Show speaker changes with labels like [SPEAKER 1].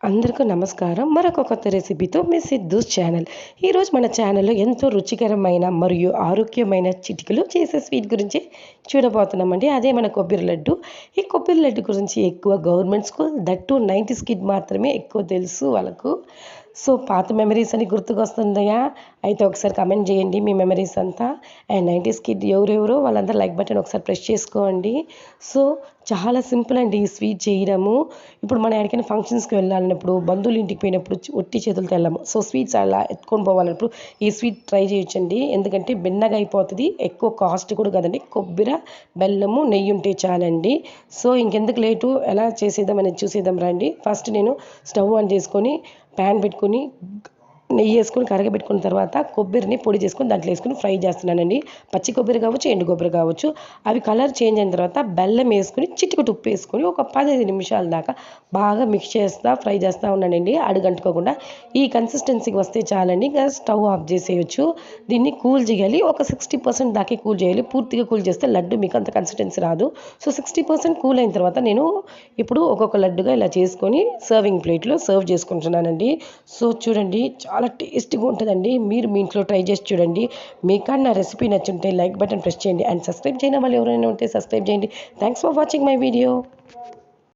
[SPEAKER 1] అందరికీ నమస్కారం. మరొక కొత్త రెసిపీతో మీ సిద్ధూస్ ఛానల్. ఈరోజు మన ఛానల్‌లో ఎంతో రుచికరమైన మరియు ఆరోగ్యమైన చిటికెలు చేసే స్వీట్ గురించి చూడబోతున్నామండి. అదే మన కొబ్బరి లడ్డు. ఈ కొబ్బరి లడ్డు గురించి ఎక్కువ గవర్నమెంట్ స్కూల్ దట్ టూ 90స్ కిడ్ మాత్రమే ఎక్కువ తెలుసు వాళ్ళకు. సో, పాత మెమరీస్ అని గుర్తుకొస్తున్నాయా? అయితే ఒకసారి కామెంట్ చేయండి మీ మెమరీస్ అంతా. అండ్ 90స్ కిడ్ ఎవరెవరో వాళ్ళందరూ లైక్ బటన్ ఒకసారి ప్రెస్ చేసుకోండి. సో, చాలా సింపుల్ అండి ఈ స్వీట్ చేయడము. ఇప్పుడు మనం ఎక్కడికైనా ఫంక్షన్స్‌కి వెళ్ళాలన్నప్పుడు, బంధువుల ఇంటికి పోయినప్పుడు ఒట్టి చేతులతో వెళ్ళము. సో, స్వీట్స్ అలా ఎత్తుకొని పోవాలన్నప్పుడు ఈ స్వీట్ ట్రై చేయొచ్చండి. ఎందుకంటే భిన్నగా అయిపోతది. ఎక్కువ కాస్ట్ కూడా కాదండి. కొబ్బెర, బెల్లము, నెయ్యి ఉంటే చాలండి. సో, ఇంకెందుకు లేటు ఎలా చేసేద్దాం అనేది చూసేద్దాం రండి. ఫస్ట్ నేను స్టవ్ ఆన్ చేసుకొని ప్యాన్ పెట్టుకొని నెయ్యి వేసుకొని కరగబెట్టుకున్న తర్వాత కొబ్బరిని పొడి చేసుకొని దాంట్లో వేసుకొని ఫ్రై చేస్తున్నానండి. పచ్చి కొబ్బరి కావచ్చు, ఎండు కొబ్బరి కావచ్చు. అవి కలర్ చేంజ్ అయిన తర్వాత బెల్లం వేసుకొని చిటికెడు ఉప్పు వేసుకొని ఒక 15 నిమిషాల దాకా బాగా మిక్స్ ఫ్రై చేస్తూ ఉన్నానండి. అడుగంటుకోకుండా ఈ కన్సిస్టెన్సీకి వస్తే చాలండి. ఇంకా స్టవ్ ఆఫ్ చేసేయచ్చు. దీన్ని కూల్ చేయాలి. ఒక 60% దాకా కూల్ చేయాలి. పూర్తిగా కూల్ చేస్తే లడ్డు మీకు అంత కన్సిస్టెన్సీ రాదు. సో, 60% కూల్ అయిన తర్వాత నేను ఇప్పుడు ఒక్కొక్క లడ్డుగా ఇలా చేసుకొని సర్వింగ్ ప్లేట్లో సర్వ్ చేసుకుంటున్నానండి. సో, చూడండి చాలా టేస్టీగా ఉంటుందండి. మీరు మీ ఇంట్లో ట్రై చేసి చూడండి. మీకు కానీ నా రెసిపీ నచ్చుంటే లైక్ బటన్ ప్రెస్ చేయండి. అండ్ సబ్స్క్రైబ్ చేయని వాళ్ళు ఎవరైనా ఉంటే సబ్స్క్రైబ్ చేయండి. Thanks for watching my video.